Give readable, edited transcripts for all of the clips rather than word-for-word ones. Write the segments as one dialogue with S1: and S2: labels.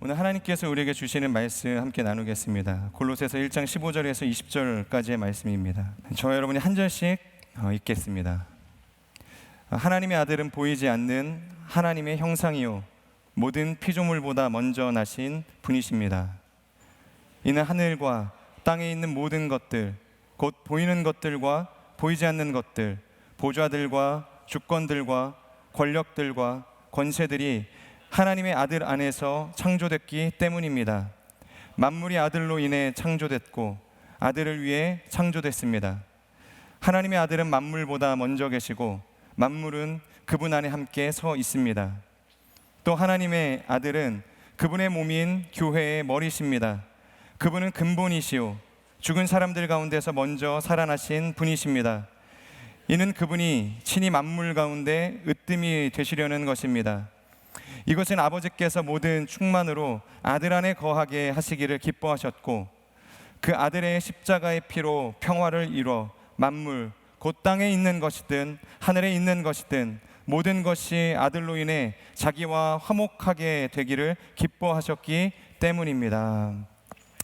S1: 오늘 하나님께서 우리에게 주시는 말씀 함께 나누겠습니다. 골로새서 1장 15절에서 20절까지의 말씀입니다. 저와 여러분이 한 절씩 읽겠습니다. 하나님의 아들은 보이지 않는 하나님의 형상이요 모든 피조물보다 먼저 나신 분이십니다. 이는 하늘과 땅에 있는 모든 것들, 곧 보이는 것들과 보이지 않는 것들, 보좌들과 주권들과 권력들과 권세들이 하나님의 아들 안에서 창조됐기 때문입니다. 만물이 아들로 인해 창조됐고 아들을 위해 창조됐습니다. 하나님의 아들은 만물보다 먼저 계시고 만물은 그분 안에 함께 서 있습니다. 또 하나님의 아들은 그분의 몸인 교회의 머리십니다. 그분은 근본이시오 죽은 사람들 가운데서 먼저 살아나신 분이십니다. 이는 그분이 친히 만물 가운데 으뜸이 되시려는 것입니다. 이것은 아버지께서 모든 충만으로 아들 안에 거하게 하시기를 기뻐하셨고 그 아들의 십자가의 피로 평화를 이뤄 만물 곧 땅에 있는 것이든 하늘에 있는 것이든 모든 것이 아들로 인해 자기와 화목하게 되기를 기뻐하셨기 때문입니다.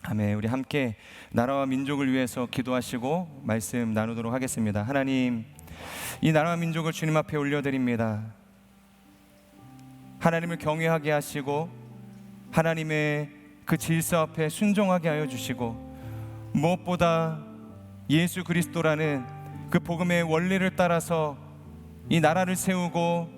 S1: 아멘. 우리 함께 나라와 민족을 위해서 기도하시고 말씀 나누도록 하겠습니다. 하나님, 이 나라와 민족을 주님 앞에 올려드립니다. 하나님을 경외하게 하시고 하나님의 그 질서 앞에 순종하게 하여 주시고 무엇보다 예수 그리스도라는 그 복음의 원리를 따라서 이 나라를 세우고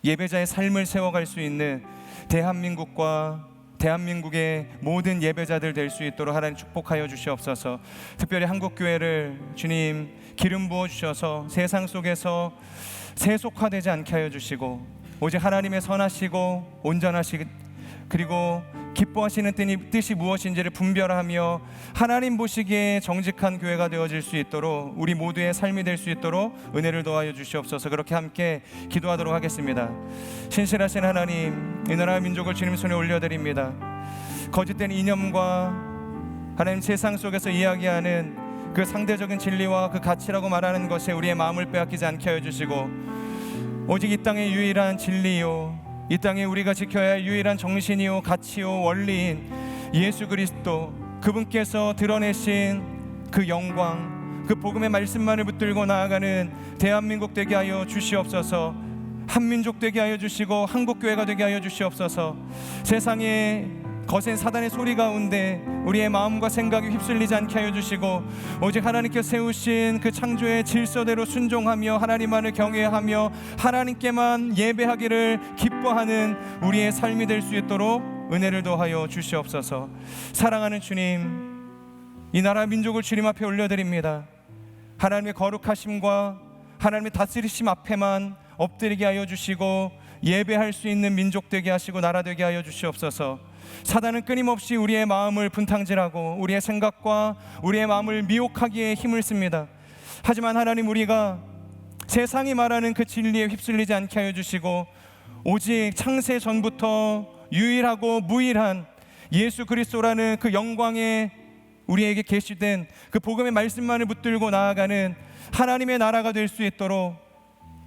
S1: 예배자의 삶을 세워갈 수 있는 대한민국과 대한민국의 모든 예배자들 될 수 있도록 하나님 축복하여 주시옵소서. 특별히 한국교회를 주님 기름 부어 주셔서 세상 속에서 세속화되지 않게 하여 주시고 오직 하나님의 선하시고 온전하시 그리고 기뻐하시는 뜻이 무엇인지를 분별하며 하나님 보시기에 정직한 교회가 되어질 수 있도록 우리 모두의 삶이 될 수 있도록 은혜를 더하여 주시옵소서. 그렇게 함께 기도하도록 하겠습니다. 신실하신 하나님, 이 나라 민족을 주님 손에 올려드립니다. 거짓된 이념과 하나님 세상 속에서 이야기하는 그 상대적인 진리와 그 가치라고 말하는 것에 우리의 마음을 빼앗기지 않게 하여 주시고 오직 이 땅의 유일한 진리요 이 땅에 우리가 지켜야 할 유일한 정신이요 가치요 원리인 예수 그리스도 그분께서 드러내신 그 영광 그 복음의 말씀만을 붙들고 나아가는 대한민국 되게 하여 주시옵소서. 한민족 되게 하여 주시고 한국교회가 되게 하여 주시옵소서. 세상에 거센 사단의 소리 가운데 우리의 마음과 생각이 휩쓸리지 않게 하여 주시고 오직 하나님께서 세우신 그 창조의 질서대로 순종하며 하나님만을 경외하며 하나님께만 예배하기를 기뻐하는 우리의 삶이 될 수 있도록 은혜를 더하여 주시옵소서. 사랑하는 주님, 이 나라 민족을 주님 앞에 올려드립니다. 하나님의 거룩하심과 하나님의 다스리심 앞에만 엎드리게 하여 주시고 예배할 수 있는 민족 되게 하시고 나라 되게 하여 주시옵소서. 사단은 끊임없이 우리의 마음을 분탕질하고 우리의 생각과 우리의 마음을 미혹하기에 힘을 씁니다. 하지만 하나님, 우리가 세상이 말하는 그 진리에 휩쓸리지 않게 하여 주시고 오직 창세 전부터 유일하고 무일한 예수 그리스도라는 그 영광에 우리에게 계시된 그 복음의 말씀만을 붙들고 나아가는 하나님의 나라가 될 수 있도록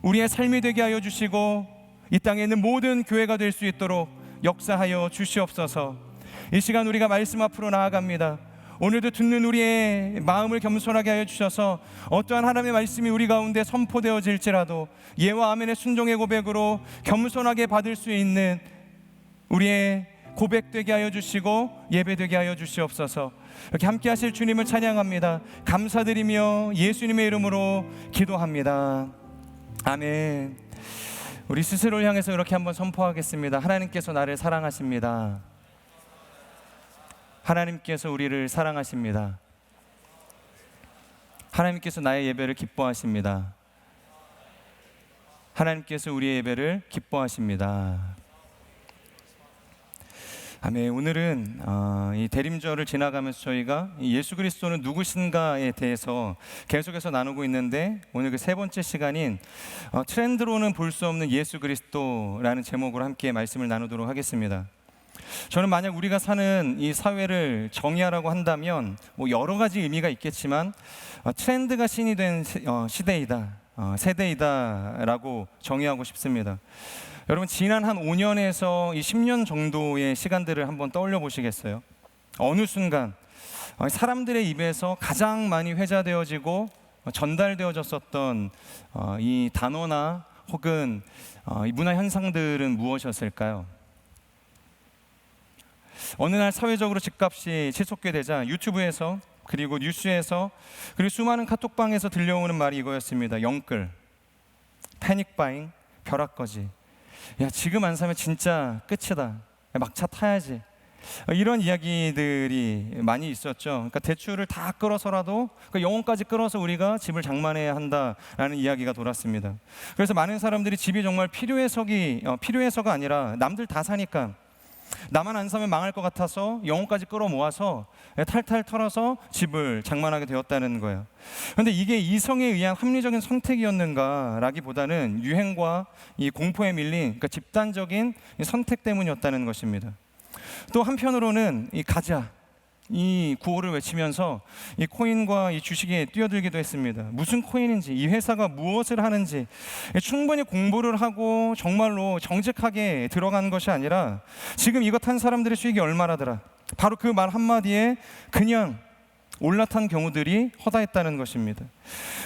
S1: 우리의 삶이 되게 하여 주시고 이 땅에 있는 모든 교회가 될 수 있도록 역사하여 주시옵소서. 이 시간 우리가 말씀 앞으로 나아갑니다. 오늘도 듣는 우리의 마음을 겸손하게 하여 주셔서 어떠한 하나님의 말씀이 우리 가운데 선포되어질지라도 예와 아멘의 순종의 고백으로 겸손하게 받을 수 있는 우리의 고백되게 하여 주시고 예배되게 하여 주시옵소서. 이렇게 함께 하실 주님을 찬양합니다. 감사드리며 예수님의 이름으로 기도합니다. 아멘. 우리 스스로를 향해서 이렇게 한번 선포하겠습니다. 하나님께서 나를 사랑하십니다. 하나님께서 우리를 사랑하십니다. 하나님께서 나의 예배를 기뻐하십니다. 하나님께서 우리의 예배를 기뻐하십니다. 아멘. 오늘은 이 대림절을 지나가면서 저희가 예수 그리스도는 누구신가에 대해서 계속해서 나누고 있는데 오늘 그 세 번째 시간인 트렌드로는 볼 수 없는 예수 그리스도라는 제목으로 함께 말씀을 나누도록 하겠습니다. 저는 만약 우리가 사는 이 사회를 정의하라고 한다면 뭐 여러 가지 의미가 있겠지만 트렌드가 신이 된 시대이다, 세대이다라고 정의하고 싶습니다. 여러분 지난 한 5년에서 이 10년 정도의 시간들을 한번 떠올려 보시겠어요? 어느 순간 사람들의 입에서 가장 많이 회자되어지고 전달되어졌었던 이 단어나 혹은 이 문화 현상들은 무엇이었을까요? 어느 날 사회적으로 집값이 치솟게 되자 유튜브에서 그리고 뉴스에서 그리고 수많은 카톡방에서 들려오는 말이 이거였습니다. 영끌, 패닉바잉, 벼락거지. 야, 지금 안 사면 진짜 끝이다. 막차 타야지. 이런 이야기들이 많이 있었죠. 그러니까 대출을 다 끌어서라도 영혼까지 끌어서 우리가 집을 장만해야 한다라는 이야기가 돌았습니다. 그래서 많은 사람들이 집이 정말 필요해서가 아니라 남들 다 사니까 나만 안 사면 망할 것 같아서 영혼까지 끌어모아서 탈탈 털어서 집을 장만하게 되었다는 거예요. 그런데 이게 이성에 의한 합리적인 선택이었는가라기보다는 유행과 이 공포에 밀린 그러니까 집단적인 선택 때문이었다는 것입니다. 또 한편으로는 이 가자, 이 구호를 외치면서 이 코인과 이 주식에 뛰어들기도 했습니다. 무슨 코인인지, 이 회사가 무엇을 하는지 충분히 공부를 하고 정말로 정직하게 들어간 것이 아니라 지금 이거 탄 사람들의 수익이 얼마라더라, 바로 그 말 한마디에 그냥 올라탄 경우들이 허다했다는 것입니다.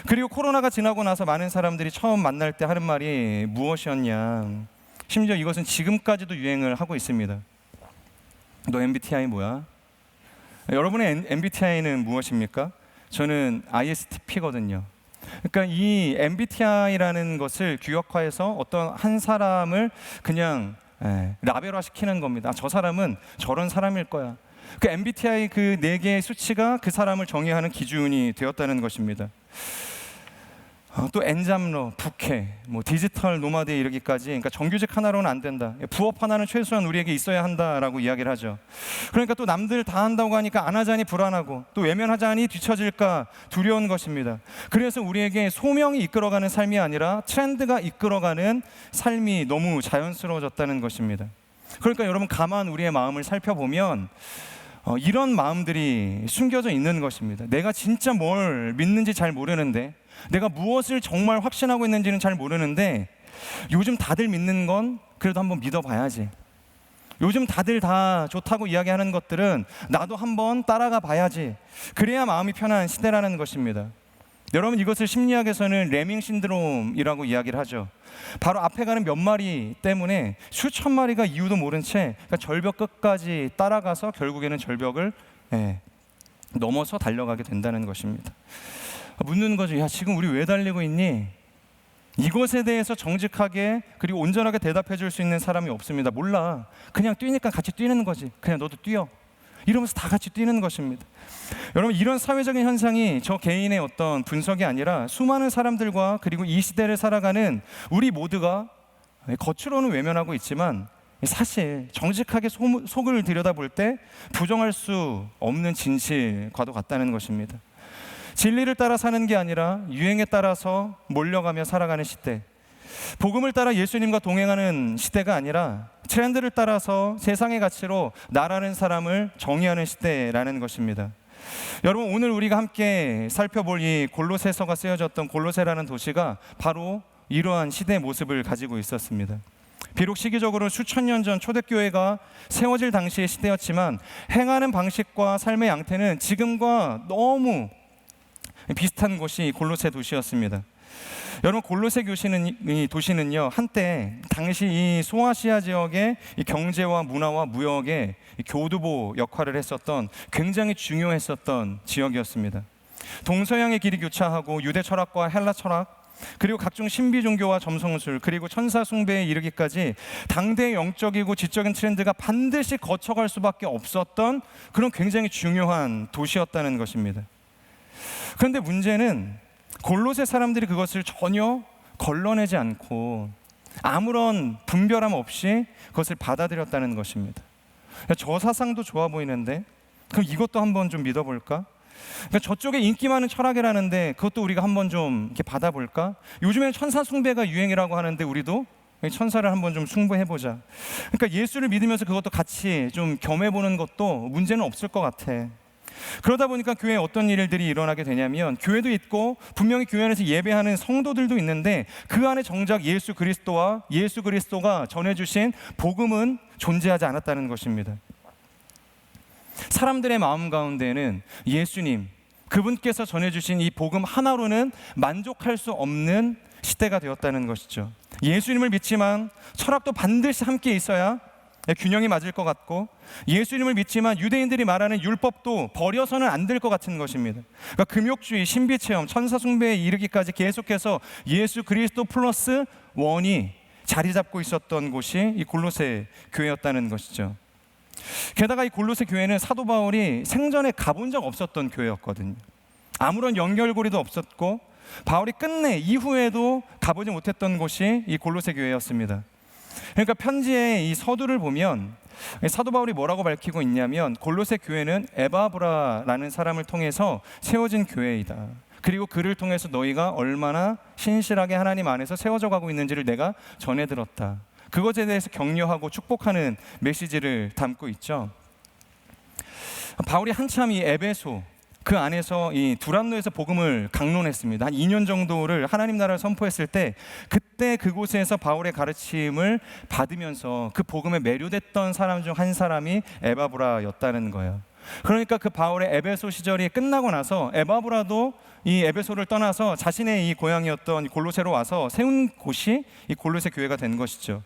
S1: 그리고 코로나가 지나고 나서 많은 사람들이 처음 만날 때 하는 말이 무엇이었냐, 심지어 이것은 지금까지도 유행을 하고 있습니다. 너 MBTI 뭐야? 여러분의 MBTI는 무엇입니까? 저는 ISTP거든요. 그러니까 이 MBTI라는 것을 규격화해서 어떤 한 사람을 그냥 라벨화 시키는 겁니다. 저 사람은 저런 사람일 거야. 그 MBTI 그 4개의 수치가 그 사람을 정의하는 기준이 되었다는 것입니다. 또 엔잡러, 부캐, 디지털 노마드에 이르기까지, 그러니까 정규직 하나로는 안 된다. 부업 하나는 최소한 우리에게 있어야 한다라고 이야기를 하죠. 그러니까 또 남들 다 한다고 하니까 안 하자니 불안하고 또 외면하자니 뒤처질까 두려운 것입니다. 그래서 우리에게 소명이 이끌어가는 삶이 아니라 트렌드가 이끌어가는 삶이 너무 자연스러워졌다는 것입니다. 그러니까 여러분 가만 우리의 마음을 살펴보면 이런 마음들이 숨겨져 있는 것입니다. 내가 진짜 뭘 믿는지 잘 모르는데, 내가 무엇을 정말 확신하고 있는지는 잘 모르는데 요즘 다들 믿는 건 그래도 한번 믿어봐야지. 요즘 다들 다 좋다고 이야기하는 것들은 나도 한번 따라가 봐야지. 그래야 마음이 편한 시대라는 것입니다. 여러분, 이것을 심리학에서는 레밍 신드롬이라고 이야기를 하죠. 바로 앞에 가는 몇 마리 때문에 수천 마리가 이유도 모른 채 그러니까 절벽 끝까지 따라가서 결국에는 절벽을 넘어서 달려가게 된다는 것입니다. 묻는 거죠. 야, 지금 우리 왜 달리고 있니? 이것에 대해서 정직하게 그리고 온전하게 대답해 줄 수 있는 사람이 없습니다. 몰라. 그냥 뛰니까 같이 뛰는 거지. 그냥 너도 뛰어. 이러면서 다 같이 뛰는 것입니다. 여러분, 이런 사회적인 현상이 저 개인의 어떤 분석이 아니라 수많은 사람들과 그리고 이 시대를 살아가는 우리 모두가 겉으로는 외면하고 있지만 사실 정직하게 속을 들여다볼 때 부정할 수 없는 진실과도 같다는 것입니다. 진리를 따라 사는 게 아니라 유행에 따라서 몰려가며 살아가는 시대, 복음을 따라 예수님과 동행하는 시대가 아니라 트렌드를 따라서 세상의 가치로 나라는 사람을 정의하는 시대라는 것입니다. 여러분, 오늘 우리가 함께 살펴볼 이 골로새서가 쓰여졌던 골로새라는 도시가 바로 이러한 시대의 모습을 가지고 있었습니다. 비록 시기적으로 수천 년 전 초대교회가 세워질 당시의 시대였지만 행하는 방식과 삶의 양태는 지금과 너무 비슷한 곳이 골로새 도시였습니다. 여러분, 골로새 도시는요, 한때 당시 이 소아시아 지역의 이 경제와 문화와 무역의 교두보 역할을 했었던 굉장히 중요했었던 지역이었습니다. 동서양의 길이 교차하고 유대 철학과 헬라 철학, 그리고 각종 신비 종교와 점성술, 그리고 천사 숭배에 이르기까지 당대의 영적이고 지적인 트렌드가 반드시 거쳐갈 수밖에 없었던 그런 굉장히 중요한 도시였다는 것입니다. 그런데 문제는 골로새 사람들이 그것을 전혀 걸러내지 않고 아무런 분별함 없이 그것을 받아들였다는 것입니다. 저 사상도 좋아 보이는데 그럼 이것도 한번 좀 믿어볼까? 그러니까 저쪽에 인기 많은 철학이라는데 그것도 우리가 한번 좀 이렇게 받아볼까? 요즘에는 천사 숭배가 유행이라고 하는데 우리도 천사를 한번 좀 숭배해보자. 그러니까 예수를 믿으면서 그것도 같이 좀 겸해보는 것도 문제는 없을 것 같아. 그러다 보니까 교회에 어떤 일들이 일어나게 되냐면, 교회도 있고 분명히 교회 안에서 예배하는 성도들도 있는데 그 안에 정작 예수 그리스도와 예수 그리스도가 전해주신 복음은 존재하지 않았다는 것입니다. 사람들의 마음 가운데는 예수님, 그분께서 전해주신 이 복음 하나로는 만족할 수 없는 시대가 되었다는 것이죠. 예수님을 믿지만 철학도 반드시 함께 있어야 균형이 맞을 것 같고, 예수님을 믿지만 유대인들이 말하는 율법도 버려서는 안 될 것 같은 것입니다. 그러니까 금욕주의, 신비체험, 천사 숭배에 이르기까지 계속해서 예수 그리스도 플러스 원이 자리 잡고 있었던 곳이 이 골로새 교회였다는 것이죠. 게다가 이 골로새 교회는 사도 바울이 생전에 가본 적 없었던 교회였거든요. 아무런 연결고리도 없었고 바울이 끝내 이후에도 가보지 못했던 곳이 이 골로새 교회였습니다. 그러니까 편지의 이 서두를 보면 사도 바울이 뭐라고 밝히고 있냐면, 골로새 교회는 에바브라라는 사람을 통해서 세워진 교회이다. 그리고 그를 통해서 너희가 얼마나 신실하게 하나님 안에서 세워져 가고 있는지를 내가 전해 들었다. 그것에 대해서 격려하고 축복하는 메시지를 담고 있죠. 바울이 한참 이 에베소 그 안에서 이 두란노에서 복음을 강론했습니다. 한 2년 정도를 하나님 나라를 선포했을 때, 그때 그곳에서 바울의 가르침을 받으면서 그 복음에 매료됐던 사람 중 한 사람이 에바브라였다는 거예요. 그러니까 그 바울의 에베소 시절이 끝나고 나서 에바브라도 이 에베소를 떠나서 자신의 이 고향이었던 골로새로 와서 세운 곳이 이 골로새 교회가 된 것이죠.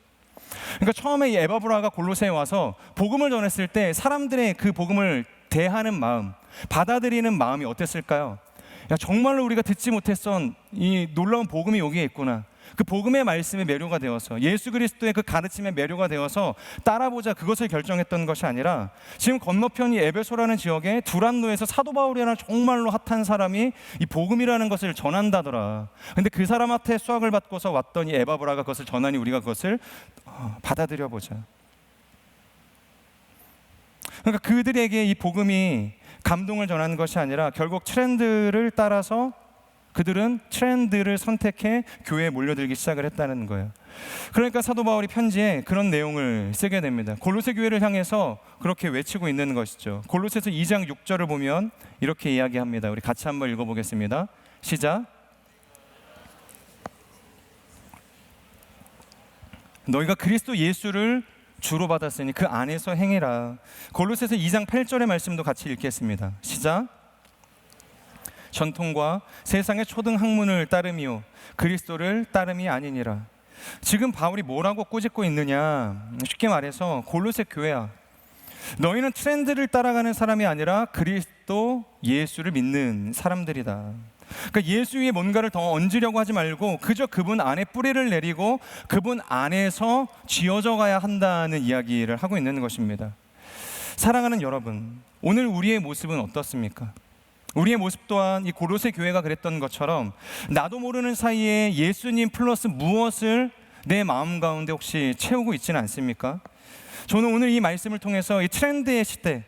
S1: 그러니까 처음에 이 에바브라가 골로새에 와서 복음을 전했을 때 사람들의 그 복음을 대하는 마음, 받아들이는 마음이 어땠을까요? 야, 정말로 우리가 듣지 못했던 이 놀라운 복음이 여기에 있구나. 그 복음의 말씀에 매료가 되어서, 예수 그리스도의 그 가르침에 매료가 되어서 따라보자, 그것을 결정했던 것이 아니라, 지금 건너편 이 에베소라는 지역에 두란노에서 사도 바울이라는 정말로 핫한 사람이 이 복음이라는 것을 전한다더라. 근데 그 사람한테 수학을 받고서 왔던 이 에바브라가 그것을 전하니 우리가 그것을 받아들여 보자. 그러니까 그들에게 이 복음이 감동을 전하는 것이 아니라 결국 트렌드를 따라서 그들은 트렌드를 선택해 교회에 몰려들기 시작을 했다는 거예요. 그러니까 사도 바울이 편지에 그런 내용을 쓰게 됩니다. 골로새 교회를 향해서 그렇게 외치고 있는 것이죠. 골로새서 2장 6절을 보면 이렇게 이야기합니다. 우리 같이 한번 읽어보겠습니다. 시작. 너희가 그리스도 예수를 주로 받았으니 그 안에서 행해라. 골로새서 2장 8절의 말씀도 같이 읽겠습니다. 시작. 전통과 세상의 초등 학문을 따름이요 그리스도를 따름이 아니니라. 지금 바울이 뭐라고 꾸짖고 있느냐? 쉽게 말해서 골로새 교회야, 너희는 트렌드를 따라가는 사람이 아니라 그리스도 예수를 믿는 사람들이다. 그러니까 예수 위에 뭔가를 더 얹으려고 하지 말고 그저 그분 안에 뿌리를 내리고 그분 안에서 쥐어져 가야 한다는 이야기를 하고 있는 것입니다. 사랑하는 여러분, 오늘 우리의 모습은 어떻습니까? 우리의 모습 또한 이 골로새 교회가 그랬던 것처럼 나도 모르는 사이에 예수님 플러스 무엇을 내 마음 가운데 혹시 채우고 있지는 않습니까? 저는 오늘 이 말씀을 통해서 이 트렌드의 시대,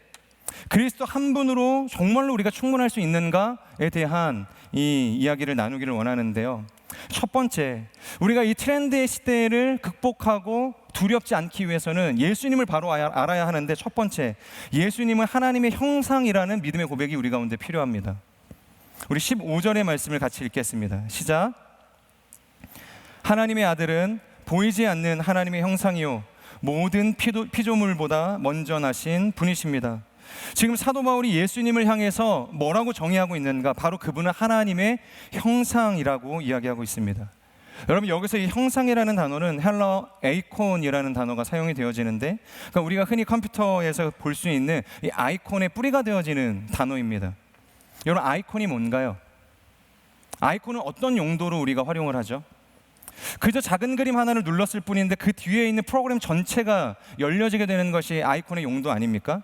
S1: 그리스도 한 분으로 정말로 우리가 충분할 수 있는가에 대한 이 이야기를 나누기를 원하는데요. 첫 번째, 우리가 이 트렌드의 시대를 극복하고 두렵지 않기 위해서는 예수님을 바로 알아야 하는데, 첫 번째, 예수님은 하나님의 형상이라는 믿음의 고백이 우리 가운데 필요합니다. 우리 15절의 말씀을 같이 읽겠습니다. 시작. 하나님의 아들은 보이지 않는 하나님의 형상이요 모든 피조물보다 먼저 나신 분이십니다. 지금 사도 바울이 예수님을 향해서 뭐라고 정의하고 있는가? 바로 그분은 하나님의 형상이라고 이야기하고 있습니다. 여러분, 여기서 이 형상이라는 단어는 헬라어 에이콘이라는 단어가 사용이 되어지는데, 그러니까 우리가 흔히 컴퓨터에서 볼 수 있는 이 아이콘의 뿌리가 되어지는 단어입니다. 여러분, 아이콘이 뭔가요? 아이콘은 어떤 용도로 우리가 활용을 하죠? 그저 작은 그림 하나를 눌렀을 뿐인데 그 뒤에 있는 프로그램 전체가 열려지게 되는 것이 아이콘의 용도 아닙니까?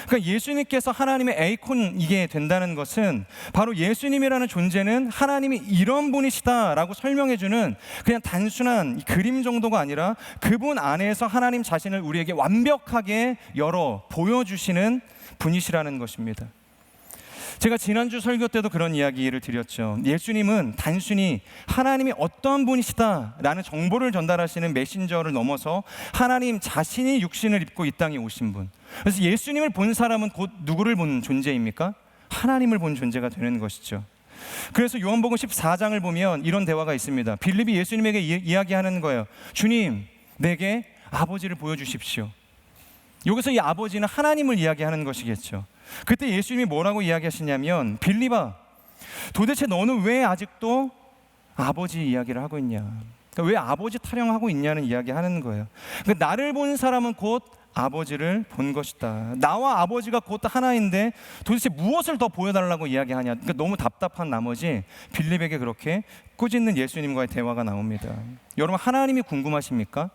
S1: 그러니까 예수님께서 하나님의 에이콘이게 된다는 것은 바로 예수님이라는 존재는 하나님이 이런 분이시다라고 설명해주는 그냥 단순한 그림 정도가 아니라 그분 안에서 하나님 자신을 우리에게 완벽하게 열어 보여주시는 분이시라는 것입니다. 제가 지난주 설교 때도 그런 이야기를 드렸죠. 예수님은 단순히 하나님이 어떤 분이시다라는 정보를 전달하시는 메신저를 넘어서 하나님 자신이 육신을 입고 이 땅에 오신 분. 그래서 예수님을 본 사람은 곧 누구를 본 존재입니까? 하나님을 본 존재가 되는 것이죠. 그래서 요한복음 14장을 보면 이런 대화가 있습니다. 빌립이 예수님에게 이야기하는 거예요. 주님, 내게 아버지를 보여주십시오. 여기서 이 아버지는 하나님을 이야기하는 것이겠죠. 그때 예수님이 뭐라고 이야기하시냐면, 빌립아, 도대체 너는 왜 아직도 아버지 이야기를 하고 있냐, 그러니까 왜 아버지 타령하고 있냐는 이야기하는 거예요. 그러니까 나를 본 사람은 곧 아버지를 본 것이다. 나와 아버지가 곧 하나인데 도대체 무엇을 더 보여달라고 이야기하냐. 그러니까 너무 답답한 나머지 빌립에게 그렇게 꾸짖는 예수님과의 대화가 나옵니다. 여러분, 하나님이 궁금하십니까?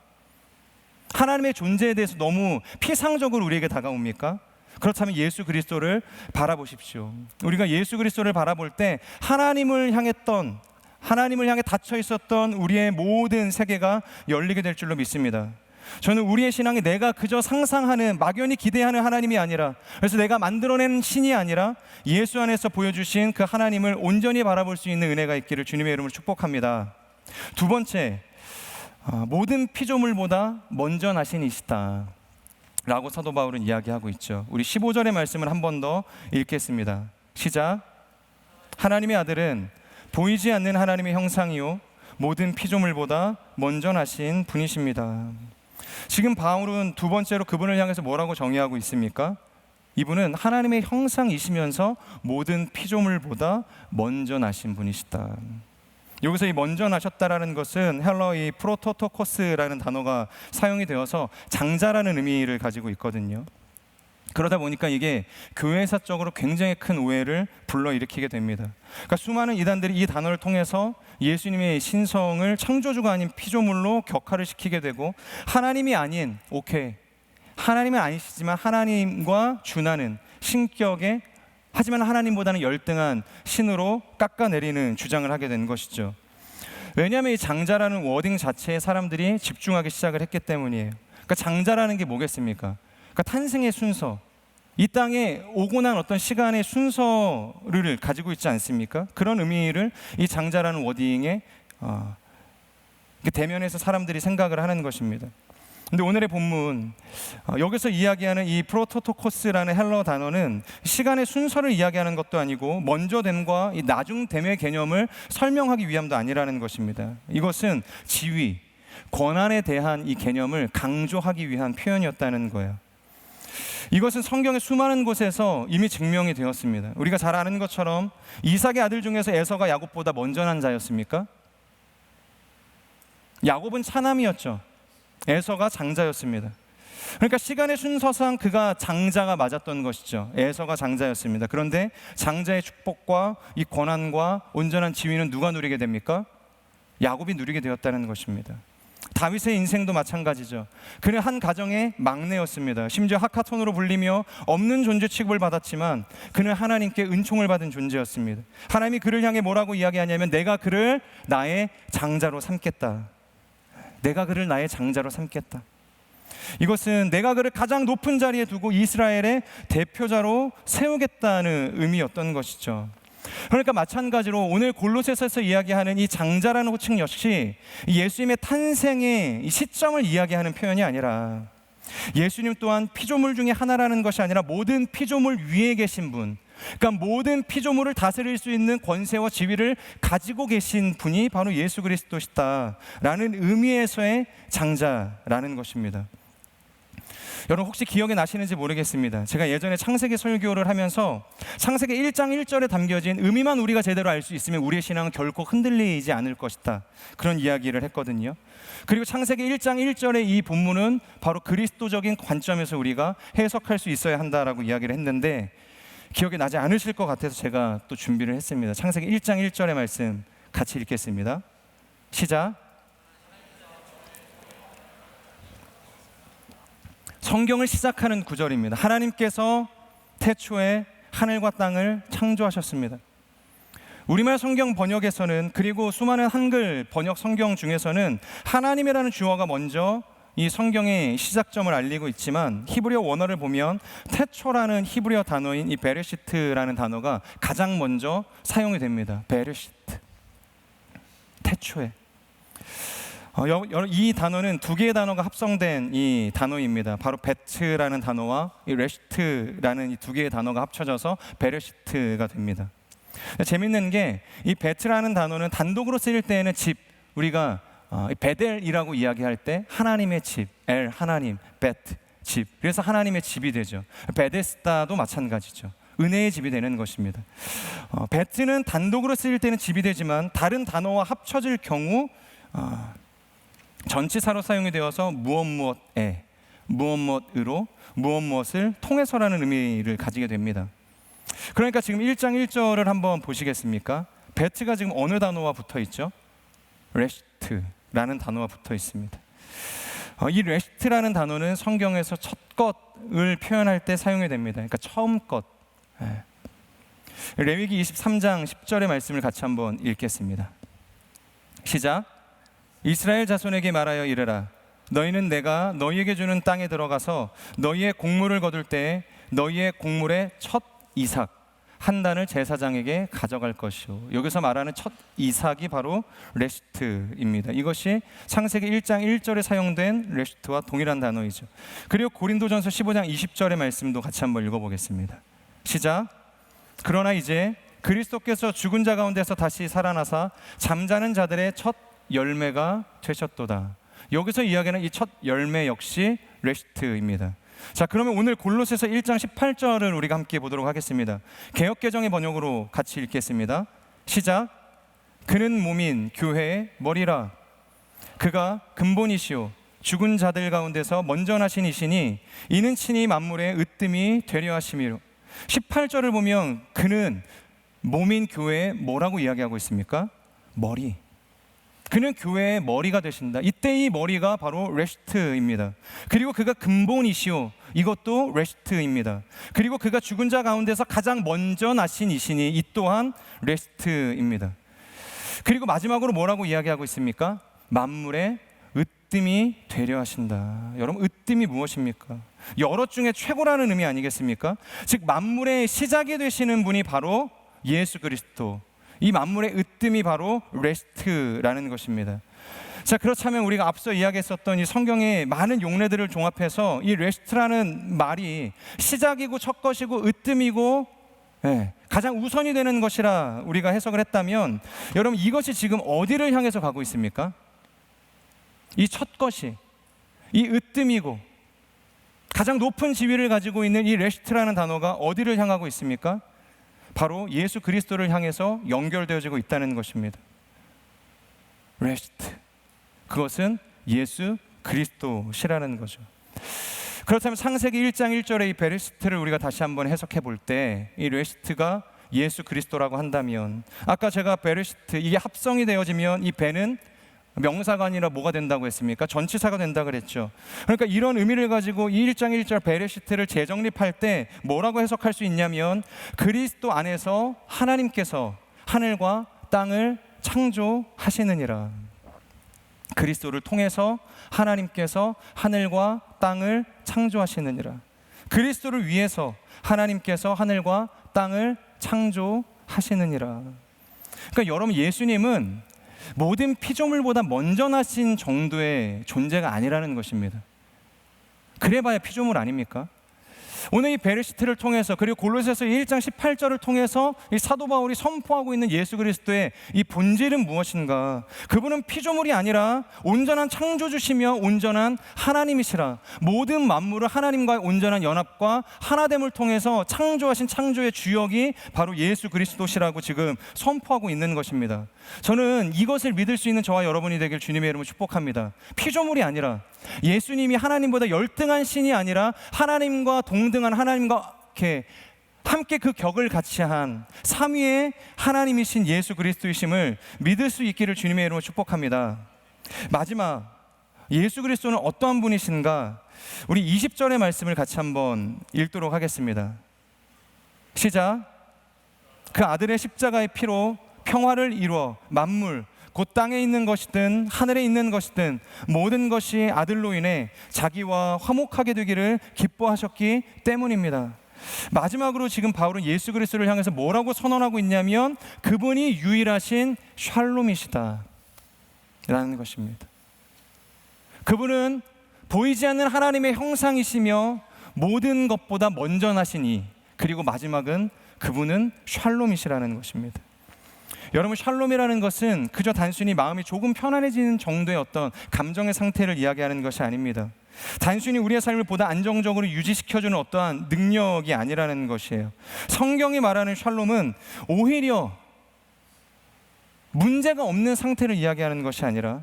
S1: 하나님의 존재에 대해서 너무 피상적으로 우리에게 다가옵니까? 그렇다면 예수 그리스도를 바라보십시오. 우리가 예수 그리스도를 바라볼 때 하나님을 향해 닫혀 있었던 우리의 모든 세계가 열리게 될 줄로 믿습니다. 저는 우리의 신앙이 내가 그저 상상하는, 막연히 기대하는 하나님이 아니라, 그래서 내가 만들어낸 신이 아니라 예수 안에서 보여주신 그 하나님을 온전히 바라볼 수 있는 은혜가 있기를 주님의 이름으로 축복합니다. 두 번째, 모든 피조물보다 먼저 나신 이시다 라고 사도 바울은 이야기하고 있죠. 우리 15절의 말씀을 한 번 더 읽겠습니다. 시작. 하나님의 아들은 보이지 않는 하나님의 형상이요 모든 피조물보다 먼저 나신 분이십니다. 지금 바울은 두 번째로 그분을 향해서 뭐라고 정의하고 있습니까? 이분은 하나님의 형상이시면서 모든 피조물보다 먼저 나신 분이시다. 여기서 이 먼저 나셨다라는 것은 헬러 이 프로토토코스라는 단어가 사용이 되어서 장자라는 의미를 가지고 있거든요. 그러다 보니까 이게 교회사적으로 굉장히 큰 오해를 불러일으키게 됩니다. 그러니까 수많은 이단들이 이 단어를 통해서 예수님의 신성을 창조주가 아닌 피조물로 격화를 시키게 되고, 하나님이 아닌, 하나님은 아니시지만 하나님과 준하는 신격의, 하지만 하나님보다는 열등한 신으로 깎아내리는 주장을 하게 된 것이죠. 왜냐하면 이 장자라는 워딩 자체에 사람들이 집중하기 시작을 했기 때문이에요. 그러니까 장자라는 게 뭐겠습니까? 그러니까 탄생의 순서, 이 땅에 오고 난 어떤 시간의 순서를 가지고 있지 않습니까? 그런 의미를 이 장자라는 워딩에 대면해서 사람들이 생각을 하는 것입니다. 근데 오늘의 본문, 여기서 이야기하는 이 프로토토코스라는 헬러 단어는 시간의 순서를 이야기하는 것도 아니고 먼저됨과 이 나중됨의 개념을 설명하기 위함도 아니라는 것입니다. 이것은 지위, 권한에 대한 이 개념을 강조하기 위한 표현이었다는 거예요. 이것은 성경의 수많은 곳에서 이미 증명이 되었습니다. 우리가 잘 아는 것처럼 이삭의 아들 중에서 에서가 야곱보다 먼저 난 자였습니까? 야곱은 차남이었죠. 에서가 장자였습니다. 그러니까 시간의 순서상 그가 장자가 맞았던 것이죠. 에서가 장자였습니다. 그런데 장자의 축복과 이 권한과 온전한 지위는 누가 누리게 됩니까? 야곱이 누리게 되었다는 것입니다. 다윗의 인생도 마찬가지죠. 그는 한 가정의 막내였습니다. 심지어 하카톤으로 불리며 없는 존재 취급을 받았지만 그는 하나님께 은총을 받은 존재였습니다. 하나님이 그를 향해 뭐라고 이야기하냐면, 내가 그를 나의 장자로 삼겠다. 내가 그를 나의 장자로 삼겠다. 이것은 내가 그를 가장 높은 자리에 두고 이스라엘의 대표자로 세우겠다는 의미였던 것이죠. 그러니까 마찬가지로 오늘 골로새서에서 이야기하는 이 장자라는 호칭 역시 예수님의 탄생의 이 시점을 이야기하는 표현이 아니라, 예수님 또한 피조물 중에 하나라는 것이 아니라 모든 피조물 위에 계신 분, 그러니까 모든 피조물을 다스릴 수 있는 권세와 지위를 가지고 계신 분이 바로 예수 그리스도시다라는 의미에서의 장자라는 것입니다. 여러분, 혹시 기억이 나시는지 모르겠습니다. 제가 예전에 창세기 설교를 하면서 창세기 1장 1절에 담겨진 의미만 우리가 제대로 알 수 있으면 우리의 신앙은 결코 흔들리지 않을 것이다, 그런 이야기를 했거든요. 그리고 창세기 1장 1절의 이 본문은 바로 그리스도적인 관점에서 우리가 해석할 수 있어야 한다라고 이야기를 했는데, 기억이 나지 않으실 것 같아서 제가 또 준비를 했습니다. 창세기 1장 1절의 말씀 같이 읽겠습니다. 시작. 성경을 시작하는 구절입니다. 하나님께서 태초에 하늘과 땅을 창조하셨습니다. 우리말 성경 번역에서는, 그리고 수많은 한글 번역 성경 중에서는 하나님이라는 주어가 먼저 이 성경의 시작점을 알리고 있지만, 히브리어 원어를 보면 태초라는 히브리어 단어인 이 베레시트라는 단어가 가장 먼저 사용이 됩니다. 베레시트, 태초에. 이 단어는 두 개의 단어가 합성된 이 단어입니다. 바로 베트라는 단어와 이 레시트라는 이 두 개의 단어가 합쳐져서 베레시트가 됩니다. 재밌는 게 이 베트라는 단어는 단독으로 쓰일 때에는 집, 우리가 베델이라고 이야기할 때 하나님의 집, 엘 하나님, 베트 집, 그래서 하나님의 집이 되죠. 베데스다도 마찬가지죠. 은혜의 집이 되는 것입니다. 베트는 단독으로 쓰일 때는 집이 되지만 다른 단어와 합쳐질 경우 전치사로 사용이 되어서 무엇무엇에, 무엇무엇으로, 무엇무엇을 통해서라는 의미를 가지게 됩니다. 그러니까 지금 1장 1절을 한번 보시겠습니까? 베트가 지금 어느 단어와 붙어 있죠? 레시트라는 단어와 붙어 있습니다. 이 레시트라는 단어는 성경에서 첫 것을 표현할 때 사용이 됩니다. 그러니까 처음 것. 레위기 23장 10절의 말씀을 같이 한번 읽겠습니다. 시작. 이스라엘 자손에게 말하여 이르라. 너희는 내가 너희에게 주는 땅에 들어가서 너희의 곡물을 거둘 때 너희의 곡물의 첫 이삭 한 단을 제사장에게 가져갈 것이요. 여기서 말하는 첫 이삭이 바로 레시트입니다. 이것이 창세기 1장 1절에 사용된 레시트와 동일한 단어이죠. 그리고 고린도전서 15장 20절의 말씀도 같이 한번 읽어보겠습니다. 시작. 그러나 이제 그리스도께서 죽은 자 가운데서 다시 살아나사 잠자는 자들의 첫 열매가 되셨도다. 여기서 이야기하는 이 첫 열매 역시 레시트입니다. 자, 그러면 오늘 골로새서 1장 18절을 우리가 함께 보도록 하겠습니다. 개역개정의 번역으로 같이 읽겠습니다. 시작. 그는 몸인 교회의 머리라. 그가 근본이시오 죽은 자들 가운데서 먼저 나신 이시니 이는 친히 만물의 으뜸이 되려 하심이로. 18절을 보면 그는 몸인 교회의 뭐라고 이야기하고 있습니까? 머리. 그는 교회의 머리가 되신다. 이때 이 머리가 바로 레시트입니다. 그리고 그가 근본이시오. 이것도 레시트입니다. 그리고 그가 죽은 자 가운데서 가장 먼저 나신 이시니 이 또한 레시트입니다. 그리고 마지막으로 뭐라고 이야기하고 있습니까? 만물의 으뜸이 되려 하신다. 여러분, 으뜸이 무엇입니까? 여럿 중에 최고라는 의미 아니겠습니까? 즉 만물의 시작이 되시는 분이 바로 예수 그리스도, 이 만물의 으뜸이 바로 레시트라는 것입니다. 자, 그렇다면 우리가 앞서 이야기했었던 이 성경의 많은 용례들을 종합해서 이 레시트라는 말이 시작이고 첫 것이고 으뜸이고 가장 우선이 되는 것이라 우리가 해석을 했다면, 여러분 이것이 지금 어디를 향해서 가고 있습니까? 이 첫 것이, 이 으뜸이고 가장 높은 지위를 가지고 있는 이 레시트라는 단어가 어디를 향하고 있습니까? 바로 예수 그리스도를 향해서 연결되어지고 있다는 것입니다. 레시트, 그것은 예수 그리스도시라는 거죠. 그렇다면 창세기 1장 1절의 이 베레시트를 우리가 다시 한번 해석해 볼 때 이 레시트가 예수 그리스도라고 한다면, 아까 제가 베레시트 이게 합성이 되어지면 이 베는 명사가 아니라 뭐가 된다고 했습니까? 전치사가 된다 그랬죠. 그러니까 이런 의미를 가지고 이 1장 1절 베레시트를 재정립할 때 뭐라고 해석할 수 있냐면, 그리스도 안에서 하나님께서 하늘과 땅을 창조하시느니라. 그리스도를 통해서 하나님께서 하늘과 땅을 창조하시느니라. 그리스도를 위해서 하나님께서 하늘과 땅을 창조하시느니라. 그러니까 여러분, 예수님은 모든 피조물보다 먼저 나신 정도의 존재가 아니라는 것입니다. 그래봐야 피조물 아닙니까? 오늘 이 베레시트를 통해서, 그리고 골로새서 1장 18절을 통해서 이 사도 바울이 선포하고 있는 예수 그리스도의 이 본질은 무엇인가? 그분은 피조물이 아니라 온전한 창조주시며 온전한 하나님이시라. 모든 만물을 하나님과의 온전한 연합과 하나됨을 통해서 창조하신 창조의 주역이 바로 예수 그리스도시라고 지금 선포하고 있는 것입니다. 저는 이것을 믿을 수 있는 저와 여러분이 되길 주님의 이름으로 축복합니다. 피조물이 아니라, 예수님이 하나님보다 열등한 신이 아니라 하나님과 동등한, 하나님과 이렇게 함께 그 격을 같이 한 삼위의 하나님이신 예수 그리스도이심을 믿을 수 있기를 주님의 이름으로 축복합니다. 마지막, 예수 그리스도는 어떠한 분이신가? 우리 20절의 말씀을 같이 한번 읽도록 하겠습니다. 시작. 그 아들의 십자가의 피로 평화를 이루어 만물, 곧 땅에 있는 것이든 하늘에 있는 것이든 모든 것이 아들로 인해 자기와 화목하게 되기를 기뻐하셨기 때문입니다. 마지막으로 지금 바울은 예수 그리스도를 향해서 뭐라고 선언하고 있냐면, 그분이 유일하신 샬롬이시다 라는 것입니다. 그분은 보이지 않는 하나님의 형상이시며 모든 것보다 먼저 나시니, 그리고 마지막은 그분은 샬롬이시라는 것입니다. 여러분, 샬롬이라는 것은 그저 단순히 마음이 조금 편안해지는 정도의 어떤 감정의 상태를 이야기하는 것이 아닙니다. 단순히 우리의 삶을 보다 안정적으로 유지시켜주는 어떠한 능력이 아니라는 것이에요. 성경이 말하는 샬롬은 오히려 문제가 없는 상태를 이야기하는 것이 아니라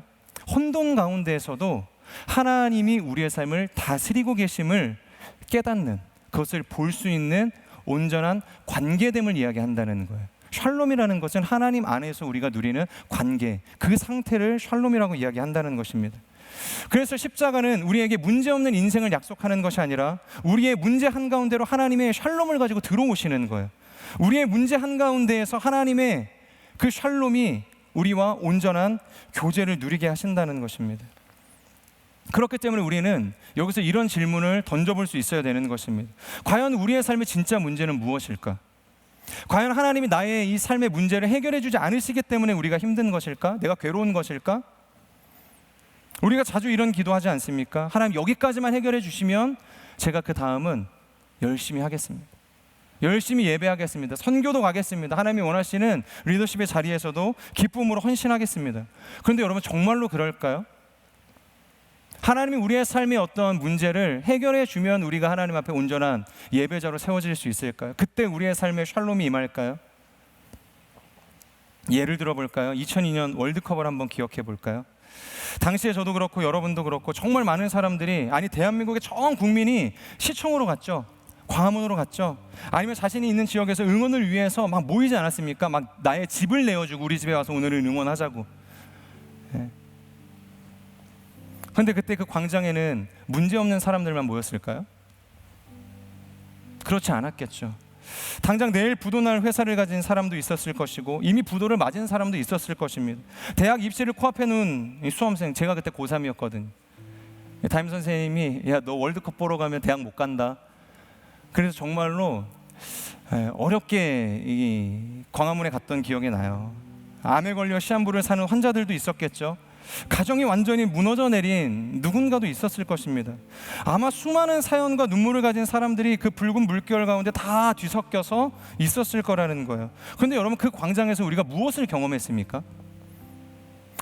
S1: 혼돈 가운데에서도 하나님이 우리의 삶을 다스리고 계심을 깨닫는, 그것을 볼 수 있는 온전한 관계됨을 이야기한다는 거예요. 샬롬이라는 것은 하나님 안에서 우리가 누리는 관계, 그 상태를 샬롬이라고 이야기한다는 것입니다. 그래서 십자가는 우리에게 문제없는 인생을 약속하는 것이 아니라 우리의 문제 한가운데로 하나님의 샬롬을 가지고 들어오시는 거예요. 우리의 문제 한가운데에서 하나님의 그 샬롬이 우리와 온전한 교제를 누리게 하신다는 것입니다. 그렇기 때문에 우리는 여기서 이런 질문을 던져볼 수 있어야 되는 것입니다. 과연 우리의 삶의 진짜 문제는 무엇일까? 과연 하나님이 나의 이 삶의 문제를 해결해 주지 않으시기 때문에 우리가 힘든 것일까? 내가 괴로운 것일까? 우리가 자주 이런 기도하지 않습니까? 하나님, 여기까지만 해결해 주시면 제가 그 다음은 열심히 하겠습니다. 열심히 예배하겠습니다. 선교도 가겠습니다. 하나님이 원하시는 리더십의 자리에서도 기쁨으로 헌신하겠습니다. 그런데 여러분, 정말로 그럴까요? 하나님이 우리의 삶의 어떤 문제를 해결해 주면 우리가 하나님 앞에 온전한 예배자로 세워질 수 있을까요? 그때 우리의 삶에 샬롬이 임할까요? 예를 들어 볼까요? 2002년 월드컵을 한번 기억해 볼까요? 당시에 저도 그렇고 여러분도 그렇고 정말 많은 사람들이, 아니 대한민국의 전 국민이 시청으로 갔죠. 광화문으로 갔죠. 아니면 자신이 있는 지역에서 응원을 위해서 막 모이지 않았습니까? 막 나의 집을 내어주고 우리 집에 와서 오늘은 응원하자고. 그런데 그때 그 광장에는 문제없는 사람들만 모였을까요? 그렇지 않았겠죠. 당장 내일 부도날 회사를 가진 사람도 있었을 것이고 이미 부도를 맞은 사람도 있었을 것입니다. 대학 입시를 코앞에 놓은 수험생, 제가 그때 고3이었거든요. 담임 선생님이 야, 너 월드컵 보러 가면 대학 못 간다. 그래서 정말로 어렵게 이 광화문에 갔던 기억이 나요. 암에 걸려 시한부를 사는 환자들도 있었겠죠. 가정이 완전히 무너져 내린 누군가도 있었을 것입니다. 아마 수많은 사연과 눈물을 가진 사람들이 그 붉은 물결 가운데 다 뒤섞여서 있었을 거라는 거예요. 그런데 여러분, 그 광장에서 우리가 무엇을 경험했습니까?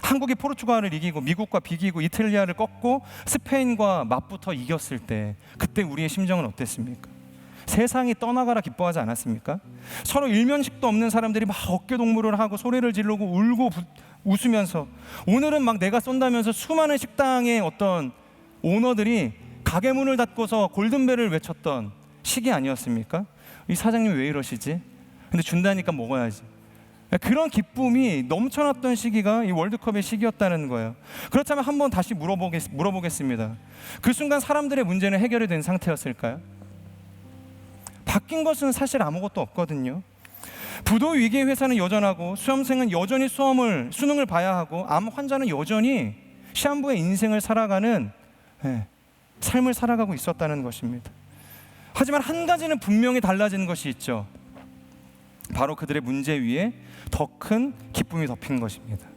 S1: 한국이 포르투갈을 이기고 미국과 비기고 이탈리아를 꺾고 스페인과 맞붙어 이겼을 때 그때 우리의 심정은 어땠습니까? 세상이 떠나가라 기뻐하지 않았습니까? 서로 일면식도 없는 사람들이 막 어깨동무를 하고 소리를 지르고 울고 웃으면서, 오늘은 막 내가 쏜다면서 수많은 식당의 어떤 오너들이 가게 문을 닫고서 골든벨을 외쳤던 시기 아니었습니까? 이 사장님 왜 이러시지? 근데 준다니까 먹어야지. 그런 기쁨이 넘쳐났던 시기가 이 월드컵의 시기였다는 거예요. 그렇다면 한번 다시 물어보겠습니다. 그 순간 사람들의 문제는 해결이 된 상태였을까요? 바뀐 것은 사실 아무것도 없거든요. 부도 위기의 회사는 여전하고 수험생은 여전히 수능을 봐야 하고 암 환자는 여전히 시한부의 인생을 살아가는 삶을 살아가고 있었다는 것입니다. 하지만 한 가지는 분명히 달라진 것이 있죠. 바로 그들의 문제 위에 더 큰 기쁨이 덮인 것입니다.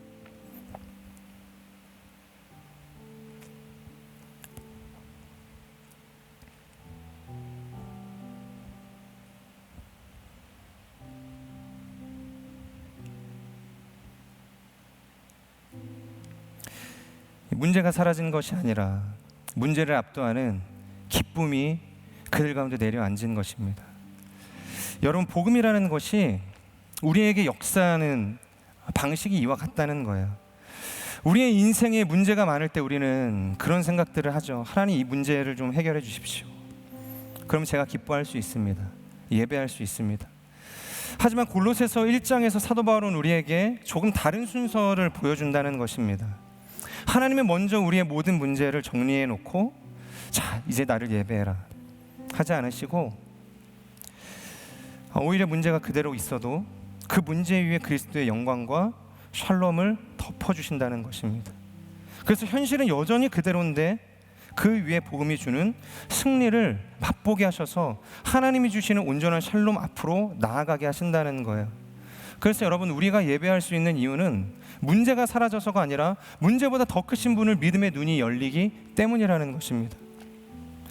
S1: 문제가 사라진 것이 아니라 문제를 압도하는 기쁨이 그들 가운데 내려앉은 것입니다. 여러분, 복음이라는 것이 우리에게 역사하는 방식이 이와 같다는 거예요. 우리의 인생에 문제가 많을 때 우리는 그런 생각들을 하죠. 하나님, 이 문제를 좀 해결해 주십시오. 그럼 제가 기뻐할 수 있습니다. 예배할 수 있습니다. 하지만 골로새서 1장에서 사도 바울은 우리에게 조금 다른 순서를 보여준다는 것입니다. 하나님은 먼저 우리의 모든 문제를 정리해 놓고, 자, 이제 나를 예배해라 하지 않으시고, 오히려 문제가 그대로 있어도 그 문제 위에 그리스도의 영광과 샬롬을 덮어주신다는 것입니다. 그래서 현실은 여전히 그대로인데 그 위에 복음이 주는 승리를 맛보게 하셔서 하나님이 주시는 온전한 샬롬 앞으로 나아가게 하신다는 거예요. 그래서 여러분, 우리가 예배할 수 있는 이유는 문제가 사라져서가 아니라 문제보다 더 크신 분을 믿음의 눈이 열리기 때문이라는 것입니다.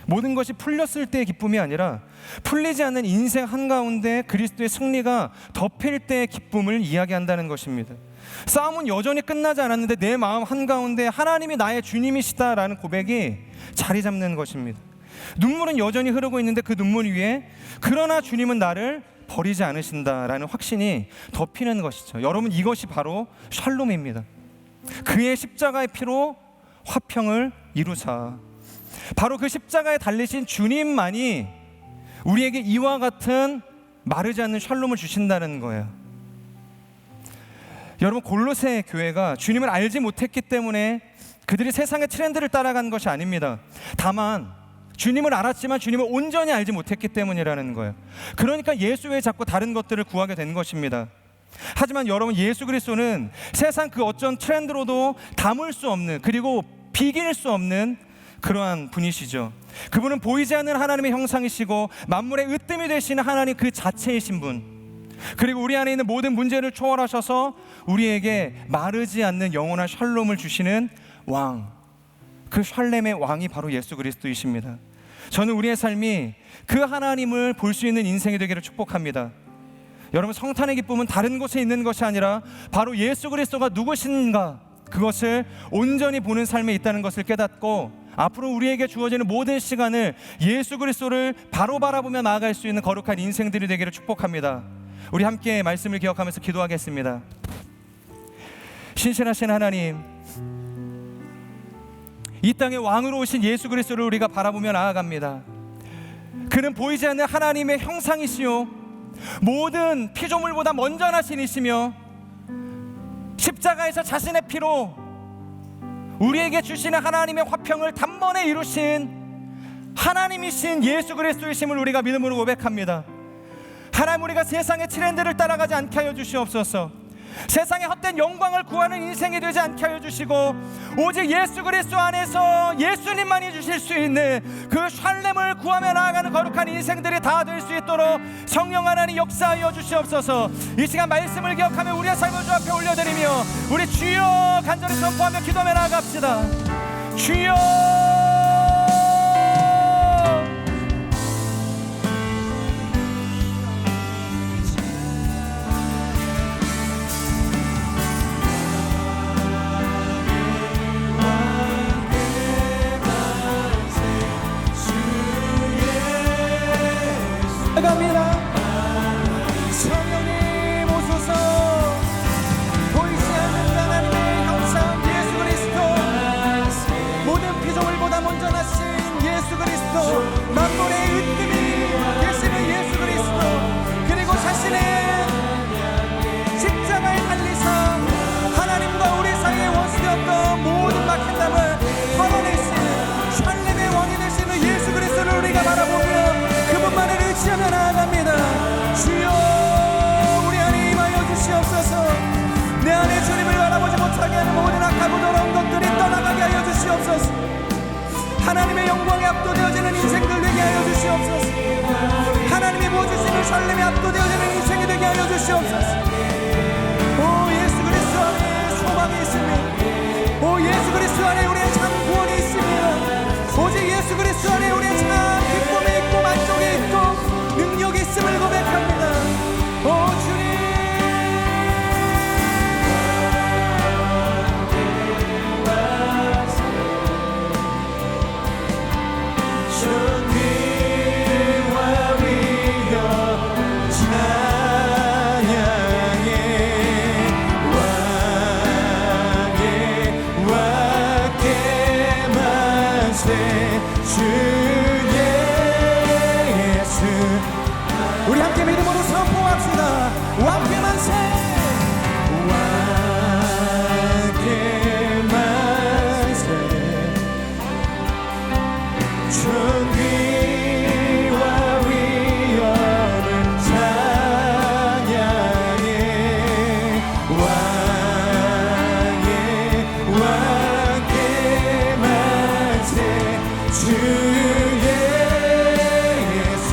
S1: 모든 것이 풀렸을 때의 기쁨이 아니라 풀리지 않는 인생 한가운데 그리스도의 승리가 덮일 때의 기쁨을 이야기한다는 것입니다. 싸움은 여전히 끝나지 않았는데 내 마음 한가운데 하나님이 나의 주님이시다라는 고백이 자리 잡는 것입니다. 눈물은 여전히 흐르고 있는데 그 눈물 위에 그러나 주님은 나를 버리지 않으신다라는 확신이 덮이는 것이죠. 여러분, 이것이 바로 샬롬입니다. 그의 십자가의 피로 화평을 이루사, 바로 그 십자가에 달리신 주님만이 우리에게 이와 같은 마르지 않는 샬롬을 주신다는 거예요. 여러분, 골로새 교회가 주님을 알지 못했기 때문에 그들이 세상의 트렌드를 따라간 것이 아닙니다. 다만 주님을 알았지만 주님을 온전히 알지 못했기 때문이라는 거예요. 그러니까 예수 외에 자꾸 다른 것들을 구하게 된 것입니다. 하지만 여러분, 예수 그리스도는 세상 그 어떤 트렌드로도 담을 수 없는, 그리고 비길 수 없는 그러한 분이시죠. 그분은 보이지 않는 하나님의 형상이시고 만물의 으뜸이 되시는 하나님 그 자체이신 분, 그리고 우리 안에 있는 모든 문제를 초월하셔서 우리에게 마르지 않는 영원한 샬롬을 주시는 왕, 그 샬렘의 왕이 바로 예수 그리스도이십니다. 저는 우리의 삶이 그 하나님을 볼 수 있는 인생이 되기를 축복합니다. 여러분, 성탄의 기쁨은 다른 곳에 있는 것이 아니라 바로 예수 그리스도가 누구신가, 그것을 온전히 보는 삶에 있다는 것을 깨닫고 앞으로 우리에게 주어지는 모든 시간을 예수 그리스도를 바로 바라보며 나아갈 수 있는 거룩한 인생들이 되기를 축복합니다. 우리 함께 말씀을 기억하면서 기도하겠습니다. 신실하신 하나님, 이 땅의 왕으로 오신 예수 그리스도를 우리가 바라보며 나아갑니다. 그는 보이지 않는 하나님의 형상이시요 모든 피조물보다 먼저 나신 이시며 십자가에서 자신의 피로 우리에게 주시는 하나님의 화평을 단번에 이루신 하나님이신 예수 그리스도이심을 우리가 믿음으로 고백합니다. 하나님, 우리가 세상의 트렌드를 따라가지 않게 하여 주시옵소서. 세상의 헛된 영광을 구하는 인생이 되지 않게 하여 주시고 오직 예수 그리스도 안에서 예수님만이 주실 수 있는 그 샬렘을 구하며 나아가는 거룩한 인생들이 다 될 수 있도록 성령 하나님 역사하여 주시옵소서. 이 시간 말씀을 기억하며 우리의 삶을 주 앞에 올려드리며 우리 주여 간절히 선포하며 기도하며 나아갑시다. 주여,
S2: 갑니다. 성령님 오소서. 보이지 않는 하나님의 형상 예수 그리스도, 모든 피조물보다 먼저 나신 예수 그리스도, 만물의 으뜸이 되시는 예수 그리스도, 그리고 자신의 십자가에 달리사 하나님과 우리 사이에 원수되었던 모든 막힌담을 털어내신 샬렘의 왕이 되시는 예수 그리스도를 우리가 바라보며 그분만을 의지하며 나아갑니다. 주여, 우리 안에 임하여 주시옵소서. 내 안에 주님을 바라보지 못하게 하는 모든 악하고 더러운 것들이 떠나가게 하여 주시옵소서. 하나님의 영광에 압도되어지는 인생들 되게 하여 주시옵소서. 하나님이 부어주시는 샬렘에 압도되어지는 인생이 되게 하여 주시옵소서. 오, 예수 그리스도 안에 소망이 있으며, 오, 예수 그리스도 안에 우리의 참 구원이 있으며, 오직 예수 그리스도 안에 우리의 참 기쁨이 있고 만족이 있고 능력이 있음을 고백합니다. 오 주님, 우리 함께 믿음으로 선포합시다. 왕께 만세, 왕께 만세. 존귀와 위엄을 찬양해. 왕께 만세. 주의 예수.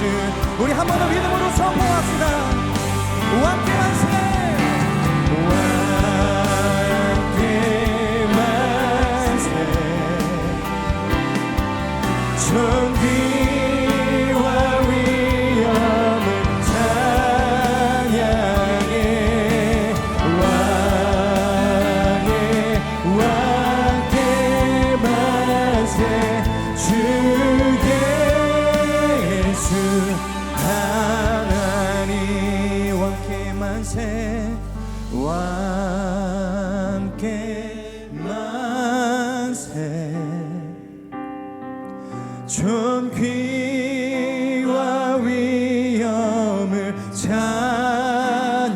S2: 우리 한 번 더 믿음으로 선포합시다. 왕께 만세, 왕께 하나님과 함께 만세 함께 만세 존귀와 위엄을 찬양해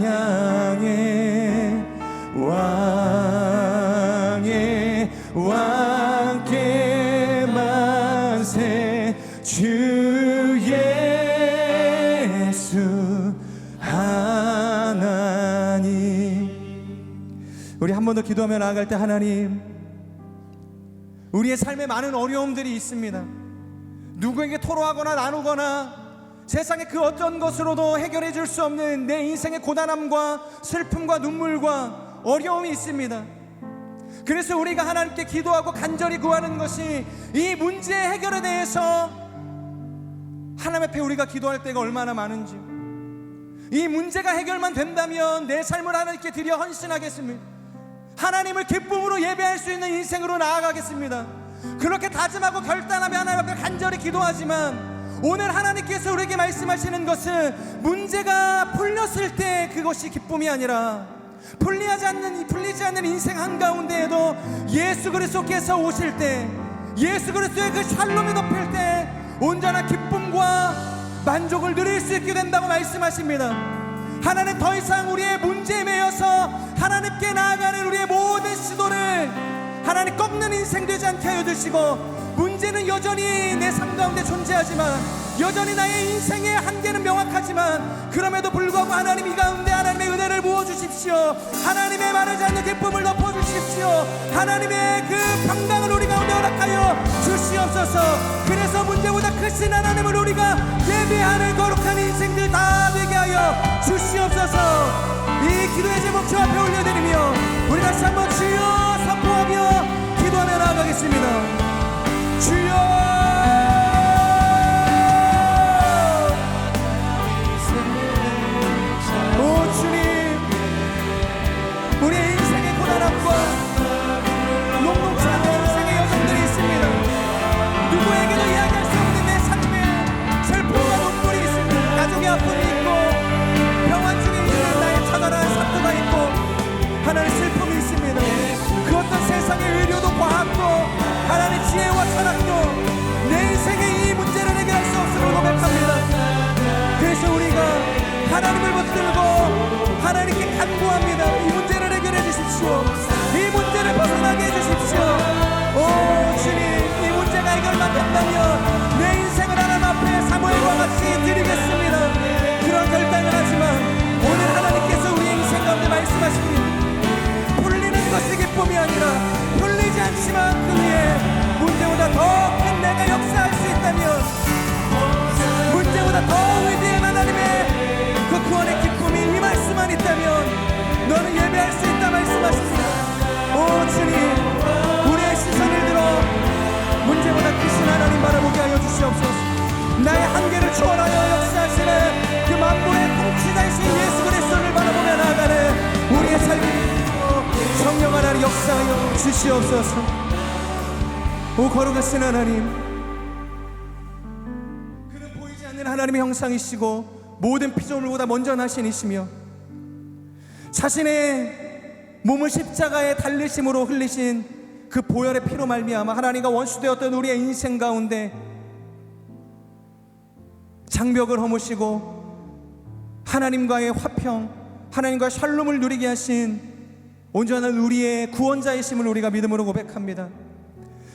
S2: 왕의 왕께 만세 주 예수 하나님. 우리 한 번 더 기도하며 나아갈 때, 하나님, 우리의 삶에 많은 어려움들이 있습니다. 누구에게 토로하거나 나누거나 세상의 그 어떤 것으로도 해결해 줄 수 없는 내 인생의 고단함과 슬픔과 눈물과 어려움이 있습니다. 그래서 우리가 하나님께 기도하고 간절히 구하는 것이 이 문제의 해결에 대해서 하나님 앞에 우리가 기도할 때가 얼마나 많은지, 이 문제가 해결만 된다면 내 삶을 하나님께 드려 헌신하겠습니다. 하나님을 기쁨으로 예배할 수 있는 인생으로 나아가겠습니다. 그렇게 다짐하고 결단하며 하나님 앞에 간절히 기도하지만, 오늘 하나님께서 우리에게 말씀하시는 것은 문제가 풀렸을 때 그것이 기쁨이 아니라 풀리지 않는 인생 한가운데에도 예수 그리스도께서 오실 때, 예수 그리스도의 그 샬롬이 덮일 때 온전한 기쁨과 만족을 누릴 수 있게 된다고 말씀하십니다. 하나님, 더 이상 우리의 문제에 매여서 하나님께 나아가는 우리의 모든 시도를 하나님 꺾는 인생 되지 않게 하여 주시고, 문제는 여전히 내 삶 가운데 존재하지만, 여전히 나의 인생의 한계는 명확하지만, 그럼에도 불구하고 하나님 이 가운데 하나님의 은혜를 부어주십시오. 하나님의 마르지 않는 기쁨을 덮어주십시오. 하나님의 그 평강을 우리 가운데 허락하여 주시옵소서. 그래서 문제보다 크신 하나님을 우리가 예배하는 거룩한 인생들 다 되게 하여 주시옵소서. 이 기도의 제목 주 앞에 올려드리며 우리 다시 한번 주여 선포하며 기도하며 나아가겠습니다. 주여, 오 주님, 우리의 인생의 고단함과 녹록지 않은 인생의 여정들이 있습니다. 누구에게도 이야기할 수 없는 내 삶에 슬픔과 눈물이 있습니다. 가족의 아픔이 있고, 병환 중에 있는 나의 처절한 사고가 있고, 하나님의 슬픔이 있습니다. 그 어떤 세상의 의료도 과학도 하나님의 지혜와 철학도 내 인생의 이 문제를 해결할 수 없음을 고백합니다. 그래서 우리가 하나님을 붙들고 하나님께 간구합니다. 이 문제를 해결해 주십시오. 이 문제를 벗어나게 해주십시오. 오 주님, 이 문제가 해결만 된다면 내 인생을 하나님 앞에 사무엘과 같이 드리겠습니다. 그런 결단을 하지만 오늘 하나님께서 우리의 인생 가운데 말씀하십니다. 풀리는 것이 기쁨이 아니라 풀리지 않지만 그 위에 문제보다 더 큰 내가 역사할 수 있다면, 문제보다 더 위대한 하나님의 그 구원의 기쁨이 이 말씀만 있다면 너는 예배할 수 있다 말씀하십니다. 오 주님, 우리의 시선을 들어 문제보다 크신 하나님 바라보게 하여 주시옵소서. 나의 한계를 초월하여 역사하시는 그 만물의 통치자이신 예수 그리스도를 바라보며 나아가는 우리의 삶이 성령 하나님 역사하여 주시옵소서. 오 거룩하신 하나님, 그는 보이지 않는 하나님의 형상이시고 모든 피조물보다 먼저 나신 이시며, 자신의 몸을 십자가에 달리심으로 흘리신 그 보혈의 피로 말미암아 하나님과 원수되었던 우리의 인생 가운데 장벽을 허무시고 하나님과의 화평, 하나님과의 샬롬을 누리게 하신 온전한 우리의 구원자이심을 우리가 믿음으로 고백합니다.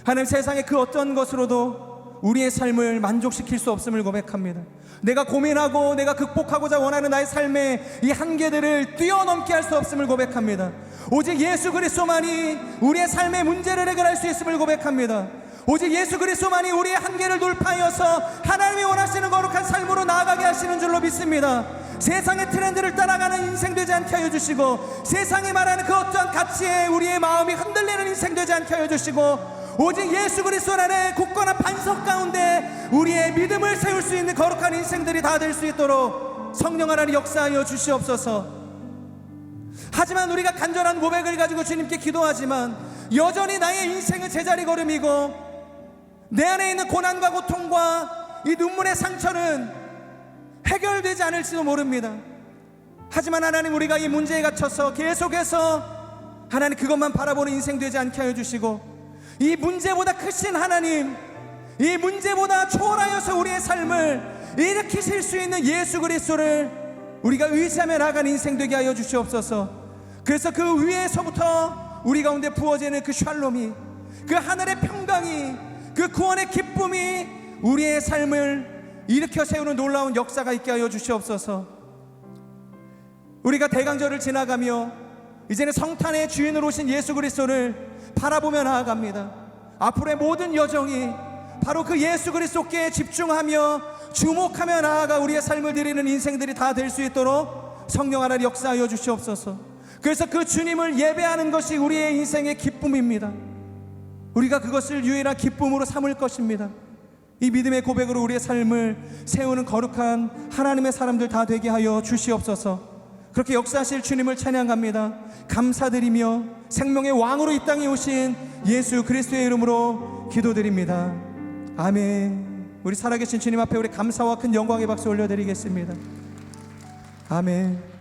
S2: 하나님, 세상의 그 어떤 것으로도 우리의 삶을 만족시킬 수 없음을 고백합니다. 내가 고민하고 내가 극복하고자 원하는 나의 삶의 이 한계들을 뛰어넘게 할 수 없음을 고백합니다. 오직 예수 그리스도만이 우리의 삶의 문제를 해결할 수 있음을 고백합니다. 오직 예수 그리스도만이 우리의 한계를 돌파하여서 하나님이 원하시는 거룩한 삶으로 나아가게 하시는 줄로 믿습니다. 세상의 트렌드를 따라가는 인생 되지 않게 하여 주시고, 세상이 말하는 그 어떠한 가치에 우리의 마음이 흔들리는 인생 되지 않게 하여 주시고, 오직 예수 그리스도 안에 굳건한 반석 가운데 우리의 믿음을 세울 수 있는 거룩한 인생들이 다 될 수 있도록 성령 하나님 역사하여 주시옵소서. 하지만 우리가 간절한 고백을 가지고 주님께 기도하지만 여전히 나의 인생은 제자리 걸음이고, 내 안에 있는 고난과 고통과 이 눈물의 상처는 해결되지 않을지도 모릅니다. 하지만 하나님, 우리가 이 문제에 갇혀서 계속해서 하나님 그것만 바라보는 인생 되지 않게 하여 주시고, 이 문제보다 크신 하나님, 이 문제보다 초월하여서 우리의 삶을 일으키실 수 있는 예수 그리스도를 우리가 의지하며 나아가는 인생 되게 하여 주시옵소서. 그래서 그 위에서부터 우리 가운데 부어지는 그 샬롬이, 그 하늘의 평강이, 그 구원의 기쁨이 우리의 삶을 일으켜 세우는 놀라운 역사가 있게 하여 주시옵소서. 우리가 대강절을 지나가며 이제는 성탄의 주인으로 오신 예수 그리스도를 바라보며 나아갑니다. 앞으로의 모든 여정이 바로 그 예수 그리스도께 집중하며 주목하며 나아가 우리의 삶을 드리는 인생들이 다 될 수 있도록 성령 하나님 역사하여 주시옵소서. 그래서 그 주님을 예배하는 것이 우리의 인생의 기쁨입니다. 우리가 그것을 유일한 기쁨으로 삼을 것입니다. 이 믿음의 고백으로 우리의 삶을 세우는 거룩한 하나님의 사람들 다 되게 하여 주시옵소서. 그렇게 역사하실 주님을 찬양합니다. 감사드리며 생명의 왕으로 이 땅에 오신 예수 그리스도의 이름으로 기도드립니다. 아멘. 우리 살아계신 주님 앞에 우리 감사와 큰 영광의 박수 올려드리겠습니다. 아멘.